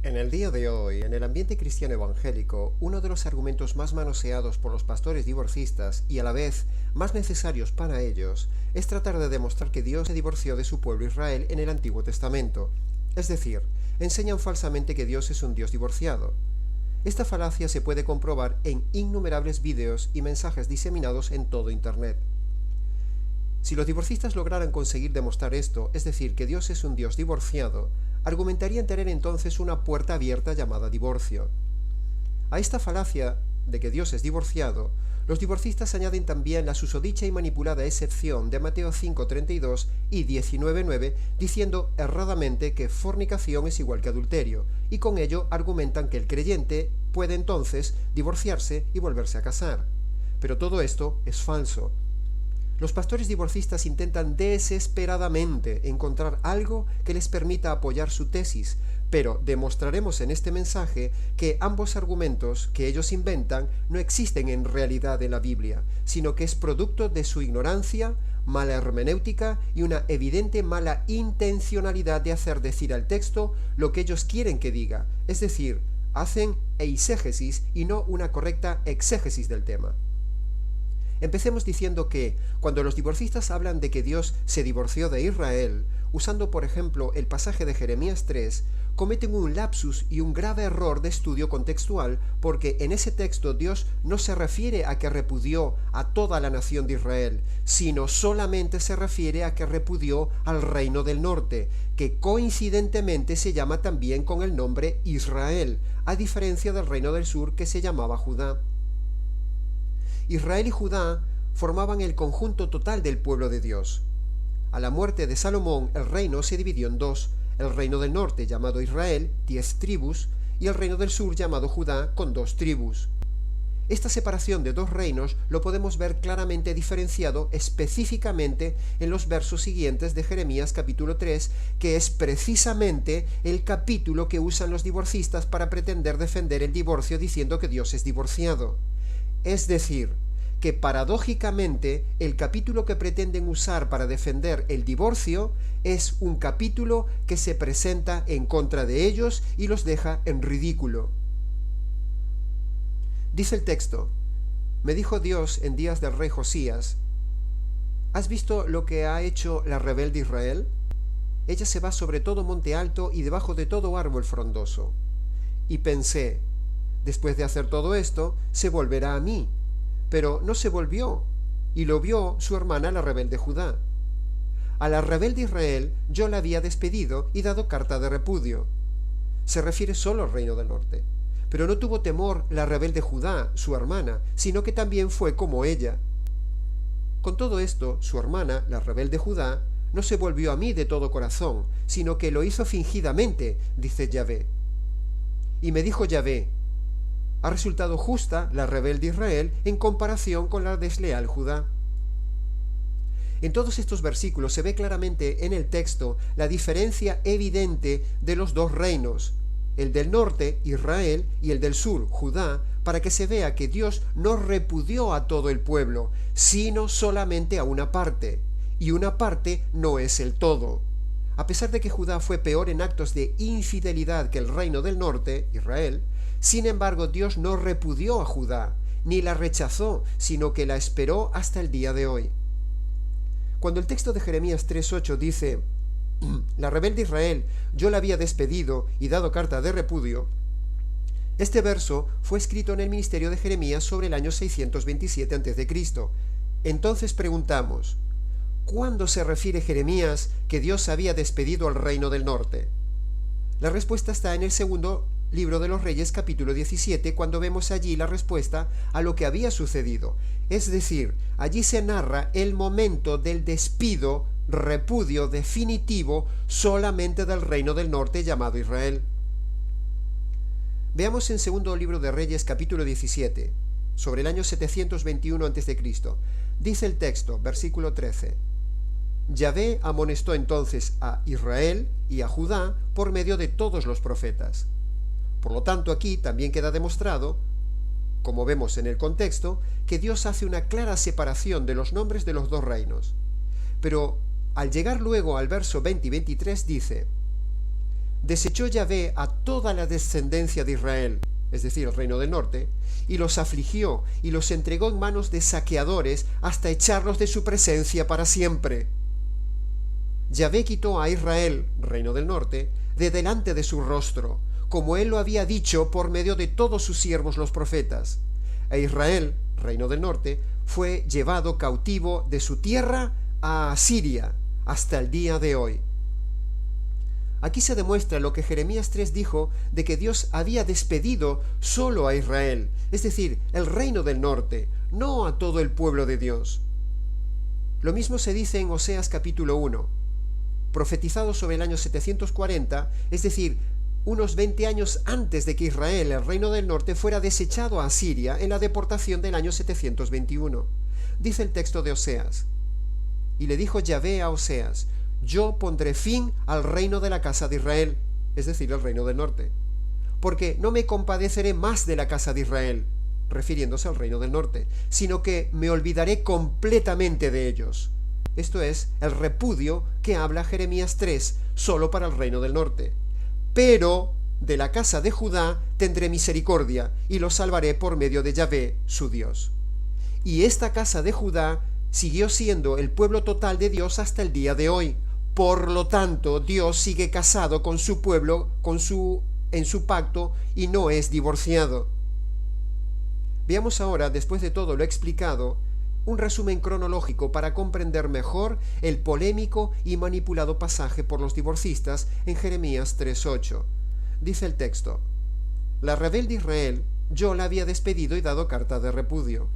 En el día de hoy, en el ambiente cristiano evangélico, uno de los argumentos más manoseados por los pastores divorcistas y a la vez más necesarios para ellos es tratar de demostrar que Dios se divorció de su pueblo Israel en el Antiguo Testamento. Es decir, enseñan falsamente que Dios es un Dios divorciado. Esta falacia se puede comprobar en innumerables vídeos y mensajes diseminados en todo Internet. Si los divorcistas lograran conseguir demostrar esto, es decir, que Dios es un Dios divorciado, argumentarían tener entonces una puerta abierta llamada divorcio. A esta falacia de que Dios es divorciado, los divorcistas añaden también la susodicha y manipulada excepción de Mateo 5:32 y 19:9, diciendo erradamente que fornicación es igual que adulterio, y con ello argumentan que el creyente puede entonces divorciarse y volverse a casar. Pero todo esto es falso. Los pastores divorcistas intentan desesperadamente encontrar algo que les permita apoyar su tesis, pero demostraremos en este mensaje que ambos argumentos que ellos inventan no existen en realidad en la Biblia, sino que es producto de su ignorancia, mala hermenéutica y una evidente mala intencionalidad de hacer decir al texto lo que ellos quieren que diga, es decir, hacen eisegesis y no una correcta exégesis del tema. Empecemos diciendo que, cuando los divorcistas hablan de que Dios se divorció de Israel, usando por ejemplo el pasaje de Jeremías 3, cometen un lapsus y un grave error de estudio contextual, porque en ese texto Dios no se refiere a que repudió a toda la nación de Israel, sino solamente se refiere a que repudió al reino del norte, que coincidentemente se llama también con el nombre Israel, a diferencia del reino del sur que se llamaba Judá. Israel y Judá formaban el conjunto total del pueblo de Dios. A la muerte de Salomón, el reino se dividió en dos, el reino del norte llamado Israel, 10 tribus, y el reino del sur llamado Judá, con 2 tribus. Esta separación de dos reinos lo podemos ver claramente diferenciado específicamente en los versos siguientes de Jeremías capítulo 3, que es precisamente el capítulo que usan los divorcistas para pretender defender el divorcio diciendo que Dios es divorciado. Es decir, que paradójicamente el capítulo que pretenden usar para defender el divorcio es un capítulo que se presenta en contra de ellos y los deja en ridículo. Dice el texto: me dijo Dios en días del rey Josías, ¿has visto lo que ha hecho la rebelde Israel? Ella se va sobre todo monte alto y debajo de todo árbol frondoso. Y pensé, después de hacer todo esto, se volverá a mí. Pero no se volvió, y lo vio su hermana la rebelde Judá. A la rebelde Israel yo la había despedido y dado carta de repudio. Se refiere solo al reino del norte. Pero no tuvo temor la rebelde Judá, su hermana, sino que también fue como ella. Con todo esto, su hermana, la rebelde Judá, no se volvió a mí de todo corazón, sino que lo hizo fingidamente, dice Yahvé. Y me dijo Yahvé, ha resultado justa la rebelde Israel en comparación con la desleal Judá. En todos estos versículos se ve claramente en el texto la diferencia evidente de los dos reinos, el del norte, Israel, y el del sur, Judá, para que se vea que Dios no repudió a todo el pueblo, sino solamente a una parte, y una parte no es el todo. A pesar de que Judá fue peor en actos de infidelidad que el reino del norte, Israel, sin embargo Dios no repudió a Judá, ni la rechazó, sino que la esperó hasta el día de hoy. Cuando el texto de Jeremías 3:8 dice, la rebelde Israel yo la había despedido y dado carta de repudio, este verso fue escrito en el ministerio de Jeremías sobre el año 627 a.C. Entonces preguntamos, ¿cuándo se refiere Jeremías que Dios había despedido al reino del norte? La respuesta está en el segundo libro de los Reyes, capítulo 17, cuando vemos allí la respuesta a lo que había sucedido. Es decir, allí se narra el momento del despido, repudio definitivo solamente del reino del norte llamado Israel. Veamos en segundo libro de Reyes, capítulo 17, sobre el año 721 a.C. Dice el texto, versículo 13. Yahvé amonestó entonces a Israel y a Judá por medio de todos los profetas. Por lo tanto, aquí también queda demostrado, como vemos en el contexto, que Dios hace una clara separación de los nombres de los dos reinos. Pero al llegar luego al verso 20 y 23 dice, desechó Yahvé a toda la descendencia de Israel, es decir, el reino del norte, y los afligió y los entregó en manos de saqueadores hasta echarlos de su presencia para siempre. Yahvé quitó a Israel, reino del norte, de delante de su rostro, como él lo había dicho por medio de todos sus siervos los profetas. E Israel, reino del norte, fue llevado cautivo de su tierra a Asiria hasta el día de hoy. Aquí se demuestra lo que Jeremías 3 dijo de que Dios había despedido solo a Israel, es decir, el reino del norte, no a todo el pueblo de Dios. Lo mismo se dice en Oseas capítulo 1, profetizado sobre el año 740, es decir, unos 20 años antes de que Israel, el reino del norte, fuera desechado a Asiria en la deportación del año 721. Dice el texto de Oseas: y le dijo Yahvé a Oseas: yo pondré fin al reino de la casa de Israel, es decir, el reino del norte, porque no me compadeceré más de la casa de Israel, refiriéndose al reino del norte, sino que me olvidaré completamente de ellos. Esto es el repudio que habla Jeremías 3 solo para el reino del norte. Pero de la casa de Judá tendré misericordia y los salvaré por medio de Yahvé, su Dios. Y esta casa de Judá siguió siendo el pueblo total de Dios hasta el día de hoy. Por lo tanto, Dios sigue casado con su pueblo, en su pacto, y no es divorciado. Veamos ahora, después de todo lo explicado, un resumen cronológico para comprender mejor el polémico y manipulado pasaje por los divorcistas en Jeremías 3:8. Dice el texto: la rebelde Israel, yo la había despedido y dado carta de repudio.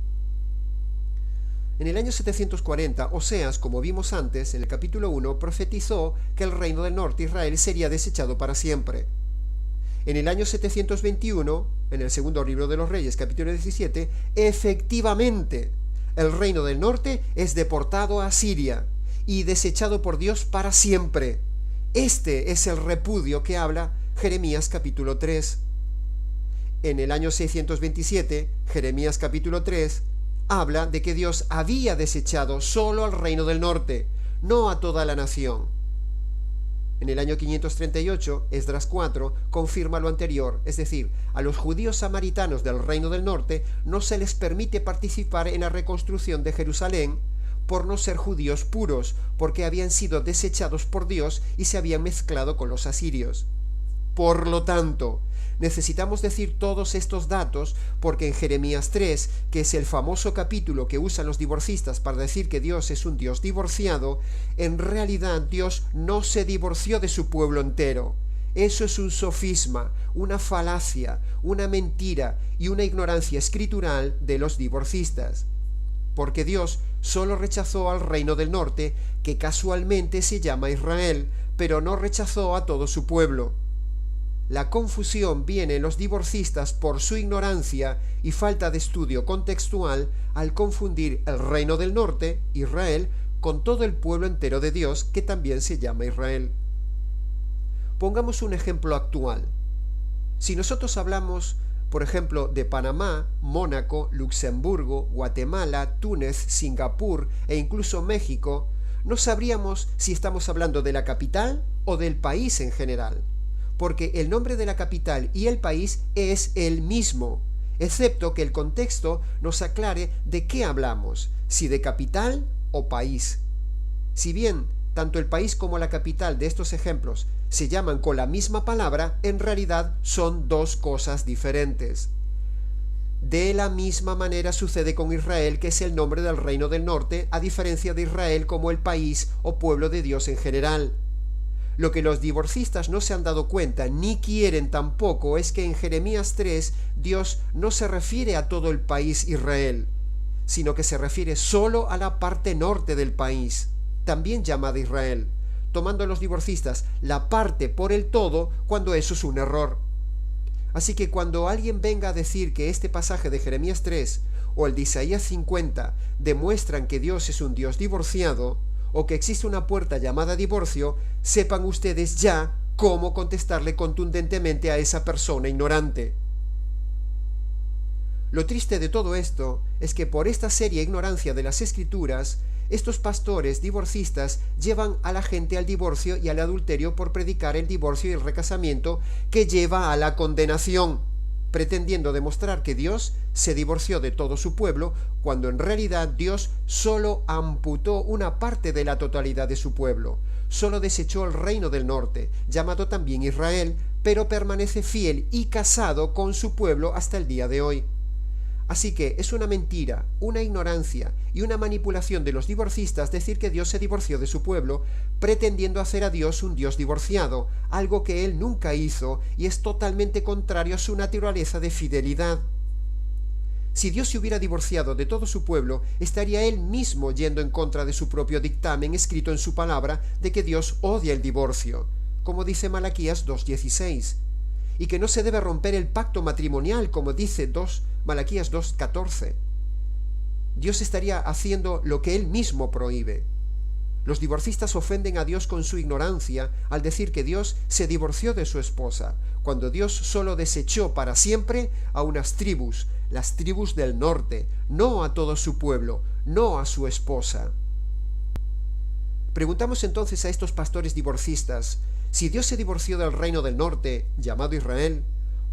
En el año 740, Oseas, como vimos antes en el capítulo 1, profetizó que el reino del norte, Israel, sería desechado para siempre. En el año 721, en el segundo libro de los Reyes, capítulo 17, efectivamente, el reino del norte es deportado a Siria y desechado por Dios para siempre. Este es el repudio que habla Jeremías capítulo 3. En el año 627, Jeremías capítulo 3, habla de que Dios había desechado solo al reino del norte, no a toda la nación. En el año 538, Esdras 4 confirma lo anterior, es decir, a los judíos samaritanos del reino del norte no se les permite participar en la reconstrucción de Jerusalén por no ser judíos puros, porque habían sido desechados por Dios y se habían mezclado con los asirios. Por lo tanto, necesitamos decir todos estos datos porque en Jeremías 3, que es el famoso capítulo que usan los divorcistas para decir que Dios es un Dios divorciado, en realidad Dios no se divorció de su pueblo entero. Eso es un sofisma, una falacia, una mentira y una ignorancia escritural de los divorcistas. Porque Dios solo rechazó al reino del norte, que casualmente se llama Israel, pero no rechazó a todo su pueblo. La confusión viene en los divorcistas por su ignorancia y falta de estudio contextual al confundir el reino del norte, Israel, con todo el pueblo entero de Dios, que también se llama Israel. Pongamos un ejemplo actual. Si nosotros hablamos, por ejemplo, de Panamá, Mónaco, Luxemburgo, Guatemala, Túnez, Singapur e incluso México, no sabríamos si estamos hablando de la capital o del país en general, porque el nombre de la capital y el país es el mismo, excepto que el contexto nos aclare de qué hablamos, si de capital o país. Si bien tanto el país como la capital de estos ejemplos se llaman con la misma palabra, en realidad son dos cosas diferentes. De la misma manera sucede con Israel, que es el nombre del reino del norte, a diferencia de Israel como el país o pueblo de Dios en general. Lo que los divorcistas no se han dado cuenta ni quieren tampoco es que en Jeremías 3 Dios no se refiere a todo el país Israel, sino que se refiere solo a la parte norte del país, también llamada Israel, tomando los divorcistas la parte por el todo cuando eso es un error. Así que cuando alguien venga a decir que este pasaje de Jeremías 3 o el de Isaías 50 demuestran que Dios es un Dios divorciado, o que existe una puerta llamada divorcio, sepan ustedes ya cómo contestarle contundentemente a esa persona ignorante. Lo triste de todo esto es que por esta seria ignorancia de las Escrituras, estos pastores divorcistas llevan a la gente al divorcio y al adulterio por predicar el divorcio y el recasamiento, que lleva a la condenación, pretendiendo demostrar que Dios se divorció de todo su pueblo, cuando en realidad Dios solo amputó una parte de la totalidad de su pueblo. Solo desechó el reino del norte, llamado también Israel, pero permanece fiel y casado con su pueblo hasta el día de hoy. Así que es una mentira, una ignorancia y una manipulación de los divorcistas decir que Dios se divorció de su pueblo, pretendiendo hacer a Dios un Dios divorciado, algo que Él nunca hizo y es totalmente contrario a su naturaleza de fidelidad. Si Dios se hubiera divorciado de todo su pueblo, estaría Él mismo yendo en contra de su propio dictamen escrito en su palabra de que Dios odia el divorcio, como dice Malaquías 2:16, y que no se debe romper el pacto matrimonial, como dice Malaquías 2:14. Dios estaría haciendo lo que Él mismo prohíbe. Los divorcistas ofenden a Dios con su ignorancia al decir que Dios se divorció de su esposa, cuando Dios solo desechó para siempre a unas tribus, las tribus del norte, no a todo su pueblo, no a su esposa. Preguntamos entonces a estos pastores divorcistas, si Dios se divorció del reino del norte, llamado Israel,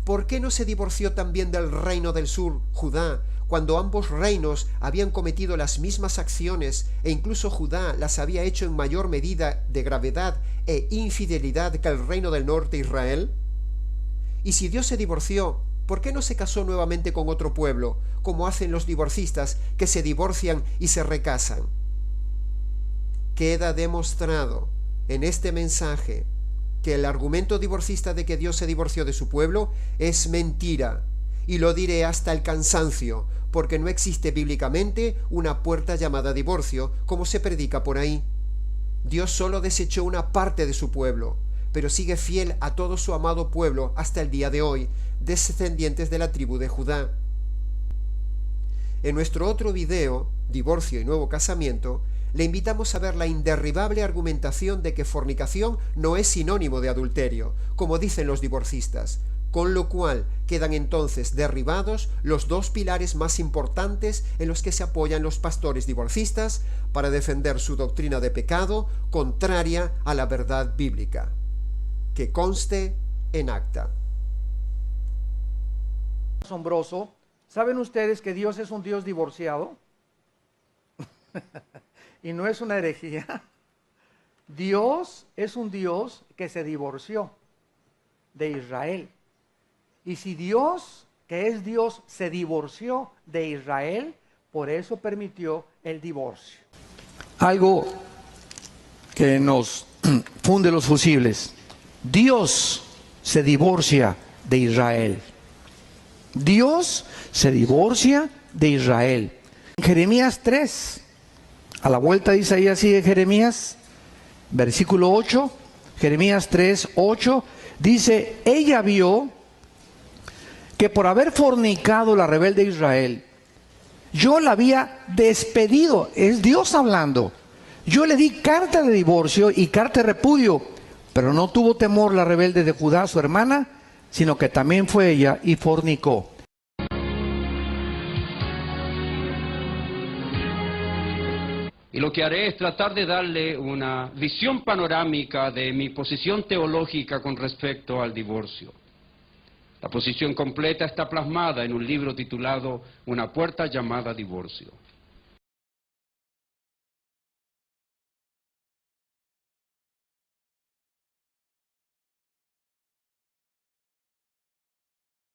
¿por qué no se divorció también del reino del sur, Judá, cuando ambos reinos habían cometido las mismas acciones e incluso Judá las había hecho en mayor medida de gravedad e infidelidad que el reino del norte, Israel? Y si Dios se divorció, ¿por qué no se casó nuevamente con otro pueblo, como hacen los divorcistas que se divorcian y se recasan? Queda demostrado en este mensaje que el argumento divorcista de que Dios se divorció de su pueblo es mentira, y lo diré hasta el cansancio, porque no existe bíblicamente una puerta llamada divorcio, como se predica por ahí. Dios solo desechó una parte de su pueblo, pero sigue fiel a todo su amado pueblo hasta el día de hoy, descendientes de la tribu de Judá. En nuestro otro video, Divorcio y Nuevo Casamiento, le invitamos a ver la inderribable argumentación de que fornicación no es sinónimo de adulterio, como dicen los divorcistas, con lo cual quedan entonces derribados los dos pilares más importantes en los que se apoyan los pastores divorcistas para defender su doctrina de pecado contraria a la verdad bíblica. Que conste en acta. Asombroso. ¿Saben ustedes que Dios es un Dios divorciado? Y no es una herejía. Dios es un Dios que se divorció de Israel. Y si Dios, que es Dios, se divorció de Israel, por eso permitió el divorcio. Algo que nos funde los fusibles. Dios se divorcia de Israel. Dios se divorcia de Israel. En Jeremías 3, a la vuelta de Isaías sigue Jeremías, versículo 8, Jeremías 3, 8, dice, ella vio que por haber fornicado la rebelde Israel, yo la había despedido, es Dios hablando, yo le di carta de divorcio y carta de repudio, pero no tuvo temor la rebelde de Judá, su hermana, sino que también fue ella y fornicó. Y lo que haré es tratar de darle una visión panorámica de mi posición teológica con respecto al divorcio. La posición completa está plasmada en un libro titulado Una puerta llamada divorcio.